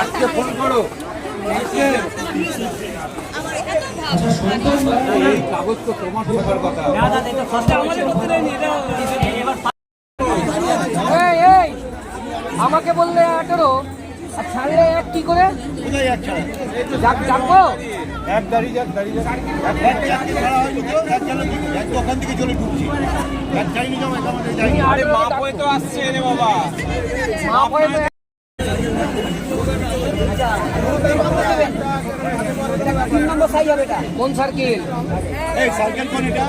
আজকে ফোন করো কাগজ তো তোমার ঢোকার কথা। আমাকে বললে 18 আর ছাড়লে এক কি করে যাবো এক দাঁড়িয়ে যাক ওখান থেকে চলে ঢুকছি আরে মা বই তো আসছে রে বাবা মা বই কোন সার্কেল এই সাইকেল কোন এটা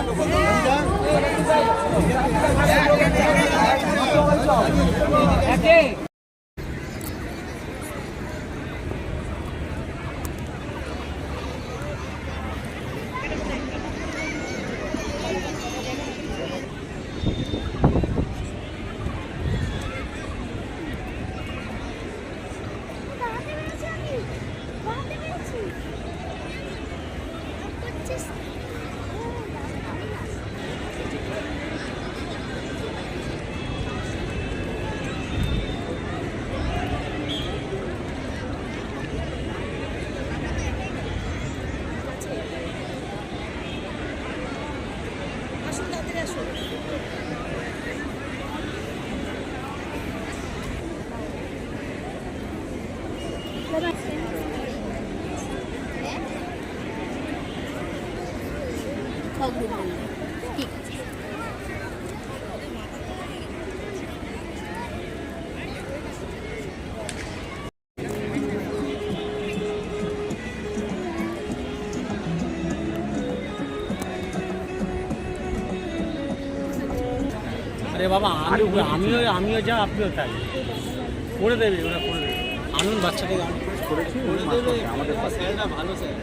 ঠিক আছে আরে বাবা আমিও যা আপনিও তাই করে দেবে ওরা করে দেবে আনুন বাচ্চাকে করেছি আমাদের স্যাররা ভালো স্যার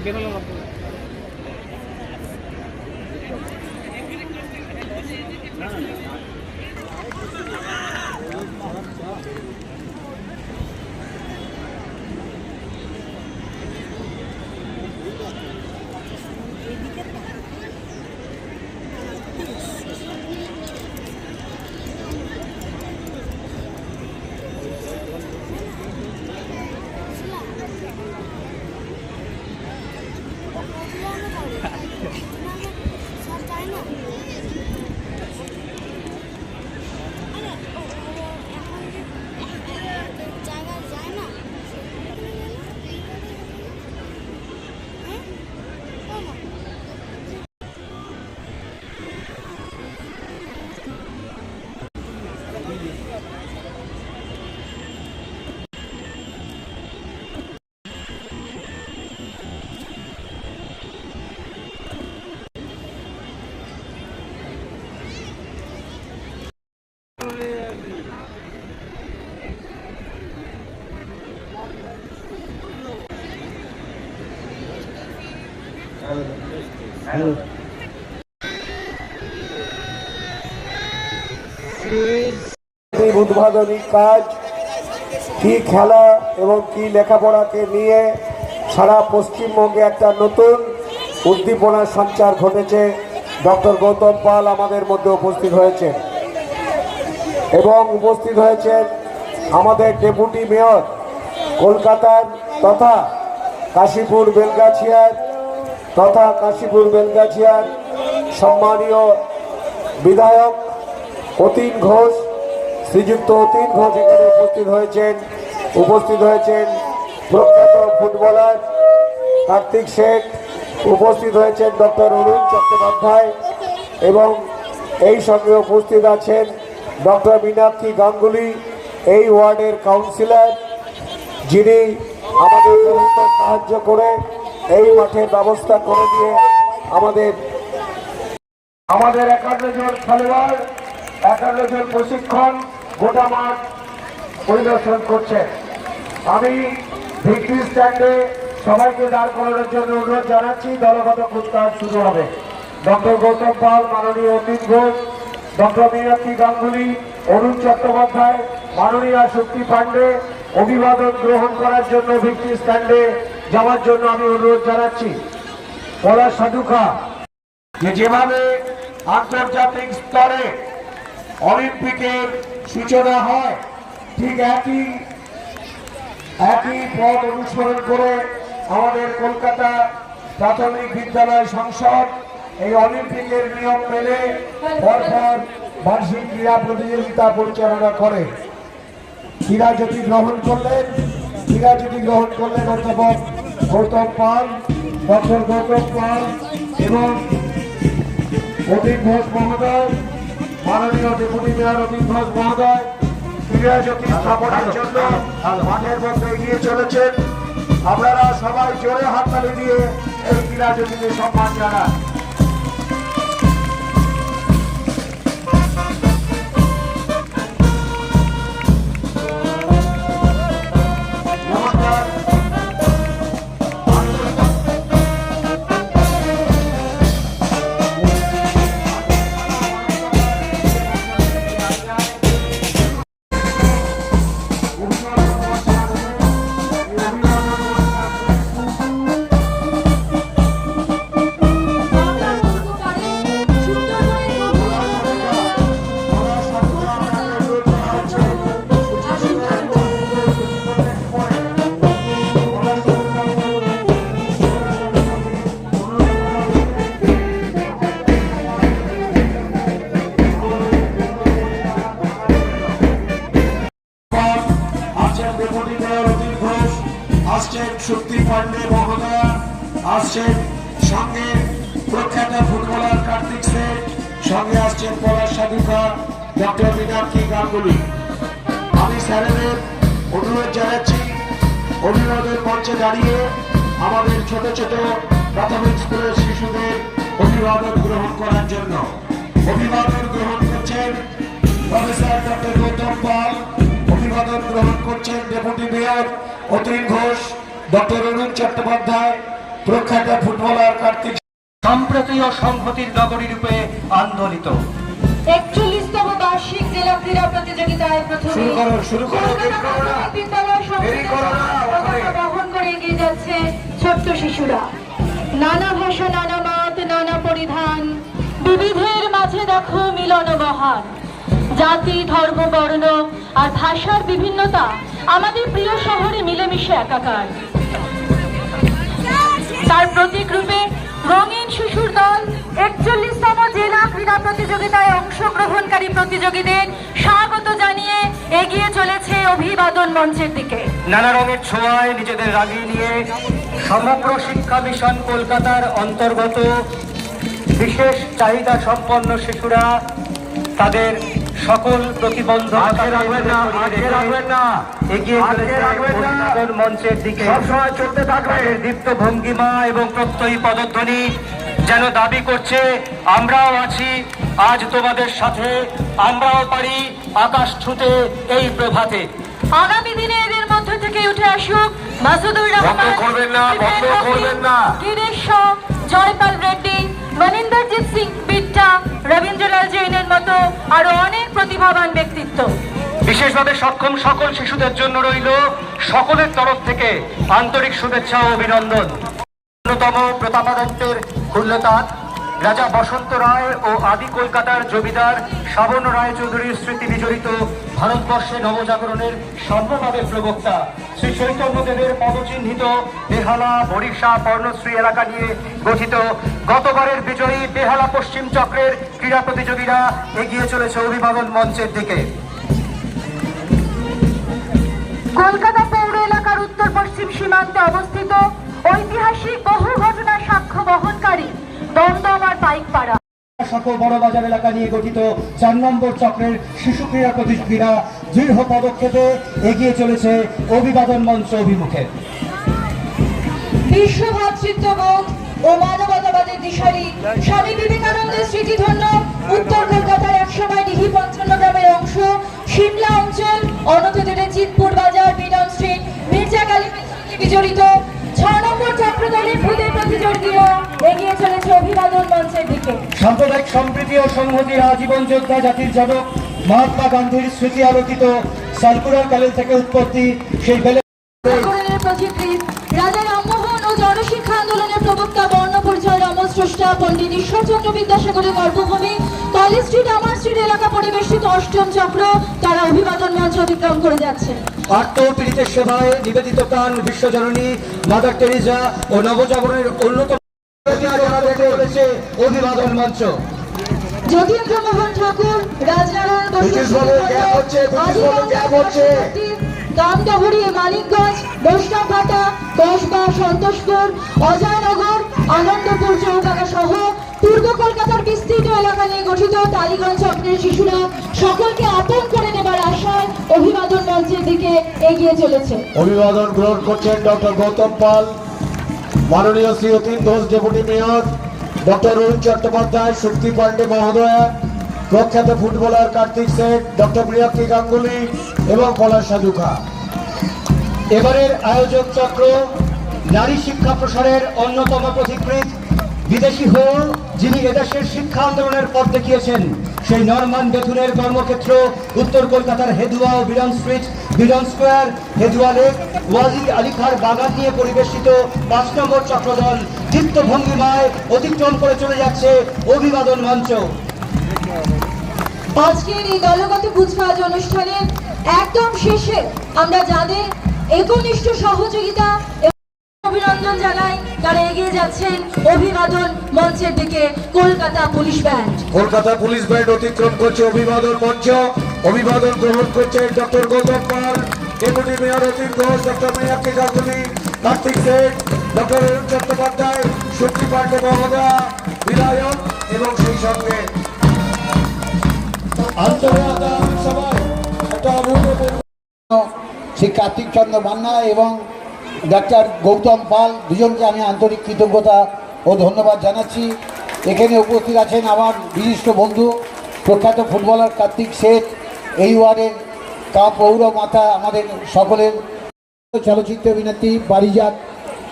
বেরোলো উদ্বোধনী কাজ কি খেলা এবং কি লেখাপড়াকে নিয়ে সারা পশ্চিমবঙ্গে একটা নতুন উদ্দীপনার সঞ্চার ঘটেছে। ডক্টর গৌতম পাল আমাদের মধ্যে উপস্থিত হয়েছেন এবং উপস্থিত হয়েছেন আমাদের ডেপুটি মেয়র কলকাতার তথা কাশীপুর বেলগাছিয়ার সম্মানীয় বিধায়ক অতীন ঘোষ, শ্রীযুক্ত অতীন ঘোষ এখানে উপস্থিত হয়েছেন প্রখ্যাত ফুটবলার কার্তিক শেঠ, উপস্থিত হয়েছেন ডক্টর অরুণ চট্টোপাধ্যায় এবং এই সঙ্গে উপস্থিত আছেন ডক্টর মীনাক্ষী গাঙ্গুলি, এই ওয়ার্ডের কাউন্সিলর, যিনি আমাদের সাহায্য করে এই মাঠের ব্যবস্থা করে দিয়ে আমাদের 51 জন খেলোয়াড় 51 জন প্রশিক্ষণ গোটা মাঠ পরিদর্শন করছেন। আমি ভিক্টরি স্ট্যান্ডে সবাইকে দাঁড় করানোর জন্য অনুরোধ জানাচ্ছি। দলগত কুচকাওয়াজ শুরু হবে। ডক্টর গৌতম পাল, মাননীয় অতীন ঘোষ, ডক্টর মীনাক্ষী গাঙ্গুলি, অরুণ চট্টোপাধ্যায়, মাননীয় শক্তি পাণ্ডে অভিবাদন গ্রহণ করার জন্য ভিক্টরি স্ট্যান্ডে যাওয়ার জন্য আমি অনুরোধ জানাচ্ছি। পলাশ সাধুখা যেভাবে আন্তর্জাতিক স্তরে অলিম্পিকের সূচনা হয়, ঠিক একই পথ অনুসরণ করে আমাদের কলকাতা প্রাথমিক বিদ্যালয় সংসদ এই অলিম্পিকের নিয়ম মেনে পরপর বার্ষিক ক্রীড়া প্রতিযোগিতা পরিচালনা করে। ক্রীড়াজ্যোতি গ্রহণ করলেন অধ্যাপক গৌতম পাল, ডক্টর গৌতম পাল এবং অতীন ঘোষ মহোদয়, মাননীয় ডেপুটি মেয়র অতীন ঘোষ মহোদয় ক্রীড়াজ্যোতি স্থাপনের জন্য মাঠের মধ্যে এগিয়ে চলেছেন। আপনারা সবাই জোরে হাততালি দিয়ে এই ক্রীড়াজ্যোতিকে সম্মান জানান। আসছেন শক্তি পাণ্ডে মহোদয়া, আসছেন সঙ্গে প্রখ্যাত ফুটবলার কার্তিক সেন, সঙ্গে আসছেন পলাশ সাধুখা, ডক্টর মীনাক্ষী গাঙ্গুলি। আমি স্যারেদের অনুরোধ জানাচ্ছি অভিভাবকের মঞ্চে দাঁড়িয়ে আমাদের ছোট ছোট প্রাথমিক স্কুলের শিশুদের অভিবাদন গ্রহণ করার জন্য। অভিবাদন গ্রহণ করছেন প্রফেসর ডক্টর গৌতম পাল, অভিবাদন গ্রহণ করছেন deputy mayor Atin Ghosh, doctor Arun Chattopadhyay, প্রখ্যাত ফুটবলার কার্তিক। সম্প্রতি ও সংহতির নগরী রূপে আন্দোলিত 41তম বার্ষিক জেলা ক্রীড়া প্রতিযোগিতায় প্রথমে বিদ্যালয় পতাকা বহন করে এগিয়ে যাচ্ছে ছোট্ট শিশুরা। নানা ভাষা, নানা মত, নানা পরিধান, বিবিধের মাঝে দেখো মিলন বহান। জাতি, ধর্ম, বর্ণ আর ভাষার বিভিন্নতা আমাদের প্রিয় শহরে মিলেমিশে একাকার। তার প্রতীক রূপে রঙিন শিশুর দল 41তম জেলা ক্রীড়া প্রতিযোগিতায় অংশগ্রহণকারী প্রতিযোগীদের স্বাগত জানিয়ে এগিয়ে চলেছে অভিবাদন মঞ্চের দিকে। নানা রঙের ছোঁয়ায় নিজেদের রাগিয়ে নিয়ে সমগ্র শিক্ষা মিশন কলকাতার অন্তর্গত বিশেষ চাহিদা সম্পন্ন শিশুরা তাদের সকল প্রতিবন্ধকতা এগিয়ে চলেছে অভিবাদন মঞ্চের দিকে। সবসময় চলতে থাকবে দীপ্ত ভঙ্গিমা এবং প্রত্যয়ী পদধ্বনি যেন দাবি করছে আমরাও আছি আজ তোমাদের সাথে, আমরাও পারি আকাশ ছুঁতে এই প্রভাতে। আগামী দিনে এদের মধ্য থেকে উঠে আসুক মাসুদুর রহমান, গিরিশ শ, জয়পাল রেড্ডি, মনিন্দরজিৎ সিং বিট্টা, রবীন্দ্রলাল জৈনের মতো আরো অনেক প্রতিভাবান ব্যক্তিত্ব। বিশেষভাবে সক্ষম সকল শিশুদের জন্য রইল সকলের তরফ থেকে আন্তরিক শুভেচ্ছা ও অভিনন্দন। অন্যতম প্রতাপাদিত্যের খুল্লতান রাজা বসন্ত রায় ও আদি কলকাতার জমিদার সাবর্ণ রায় চৌধুরীর স্মৃতি বিজড়িত ভারতবর্ষে নবজাগরণের সর্বভাবে প্রবক্তা শ্রী চৈতন্যদেবের পদচিহ্নিত বেহালা, বরিশা, পর্ণশ্রী এলাকা নিয়ে গঠিত গতবারের বিজয়ী বেহালা পশ্চিম চক্রের ক্রীড়া প্রতিযোগীরা এগিয়ে চলেছে অভিবাদন মঞ্চের দিকে। কলকাতা পৌর এলাকার উত্তর পশ্চিম সীমান্তে অবস্থিত ঐতিহাসিক বহু ঘটনার সাক্ষ্য বহনকারী দমদম আর পাইকপাড়া সকল বড় বাজার এলাকা নিয়ে গঠিত 4 নম্বর চক্রের শিশু ক্রীড়া প্রতিযোগীরা দৃঢ় পদক্ষেপে এগিয়ে চলেছে অভিবাদন মঞ্চ অভিমুখে। বিশ্ব ভ্রাতৃত্ববোধ ও মানবতাবাদের দিশারি স্বামী বিবেকানন্দের স্মৃতিধন্য উত্তর কলকাতার একসময় ডিহি পঞ্চায়েত সম্প্রীতি ও সংহতির আজীবন যোদ্ধা জাতির জনক মহাত্মা গান্ধীর স্মৃতি আলোকিত সার্কুলার প্যানেল থেকে উৎপত্তি সেই ঠাকুরের পথিকৃৎ রাজা রামমোহন ও জনশিক্ষা আন্দোলনের প্রবক্তা বর্ণ পরিচয় রমস্রষ্টা পণ্ডিত ঈশ্বরচন্দ্র বিদ্যাসাগরের গর্ভভূমি কলেজ স্ট্রিট আমার স্ট্রিট এলাকা পরিবেষ্টিত অষ্টম চক্র তারা অভিবাদন মঞ্চ অতিক্রম করে যাচ্ছে। আত্মপীড়িতের সেবায় নিবেদিত প্রাণ বিশ্বজননী মাদার টেরিজা ও নবজাগরণের অন্যতম অভিবাদন মঞ্চ। যতীন্দ্র মোহন ঠাকুর রাজনারায়ণ দামডহরি মানিকগঞ্জ বৈষ্ণবঘাটা কসবা সন্তোষপুর অজয়নগর আনন্দপুর চৌকাকা সহ পূর্ব কলকাতার বিস্তৃত এলাকা নিয়ে গঠিত টালিগঞ্জ চক্রের শিশুরা সকলকে আপন করে নেবার আশায় অভিবাদন মঞ্চের দিকে এগিয়ে চলেছে। অভিবাদন গ্রহণ করছেন ডক্টর গৌতম পাল, মাননীয় Shri Atin Ghosh deputy mayor, doctor Arun Chattopadhyay, Shakti Pandey মহোদয়া, প্রখ্যাত ফুটবলার কার্তিক শেঠ, ডক্টর মৃণাক্ষী গাঙ্গুলি এবং পলাশ সাধুখা। এবারের আয়োজক চক্র নারী শিক্ষা প্রসারের অন্যতম পথিকৃৎ বিদেশি হোল যিনি এদেশের শিক্ষা আন্দোলনের পথ দেখিয়েছেন সেই নরমান বেথুনের কর্মক্ষেত্র উত্তর কলকাতার হেদুয়া ও Beadon street, Beadon square, Hedua lake, Wajid Ali খাঁর বাগান নিয়ে পরিবেষ্টিত 5 নম্বর চক্রদল দীপ্ত ভঙ্গিমায় অতিক্রম করে চলে যাচ্ছে অভিবাদন মঞ্চ। আজকের এই দলগত কুচকাওয়াজ অনুষ্ঠানের একদম শেষে আমরা যাদের একনিষ্ঠ সহযোগিতা অভিনন্দন জানাই তারা এগিয়ে যাচ্ছেন অভিবাদন মঞ্চের দিকে। Kolkata police band, Kolkata police band অতিক্রম করছে অভিবাদন মঞ্চ। অভিবাদন গ্রহণ করছে doctor Gautam Pal, deputy mayor Atin Ghosh, doctor Mrinakshi Ganguly, Kartik Sheth, doctor Arun Chattopadhyay, Shakti Pandey মহোদয়া, বিধায়ক এবং সেই সঙ্গে আন্তর্জাতিক সভায় একটা শ্রী কার্তিক চন্দ্র মান্না এবং ডাক্তার গৌতম পাল দুজনকে আমি আন্তরিক কৃতজ্ঞতা ও ধন্যবাদ জানাচ্ছি। এখানে উপস্থিত আছেন আমার বিশিষ্ট বন্ধু প্রখ্যাত ফুটবলার কার্তিক শেঠ, এই ওয়ার্ডের পৌর মাতা, আমাদের সকলের চলচ্চিত্র অভিনেত্রী পারিজাত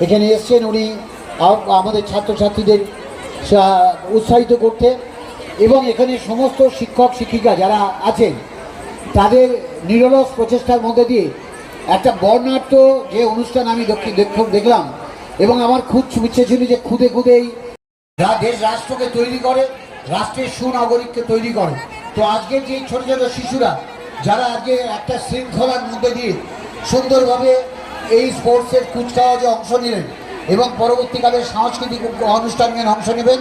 এখানে এসছেন। উনি আমাদের ছাত্রছাত্রীদের উৎসাহিত করতে এবং এখানে সমস্ত শিক্ষক শিক্ষিকা যারা আছেন তাদের নিরলস প্রচেষ্টার মধ্যে দিয়ে একটা বর্ণাঢ্য যে অনুষ্ঠান আমি দেখলাম এবং আমার খুব ইচ্ছে ছিল যে খুদে খুদেই দেশ রাষ্ট্রকে তৈরি করে, রাষ্ট্রের সুনাগরিককে তৈরি করে। তো আজকের যে ছোট ছোট শিশুরা যারা আজকে একটা শৃঙ্খলার মধ্যে দিয়ে সুন্দরভাবে এই স্পোর্টসের কুচকাওয়াজে অংশ নিলেন এবং পরবর্তীকালে সাংস্কৃতিক অনুষ্ঠানে অংশ নেবেন,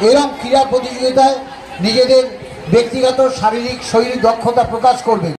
এরকম ক্রীড়া প্রতিযোগিতায় নিজেদের ব্যক্তিগত শারীরিক শৈলীর দক্ষতা প্রকাশ করবেন।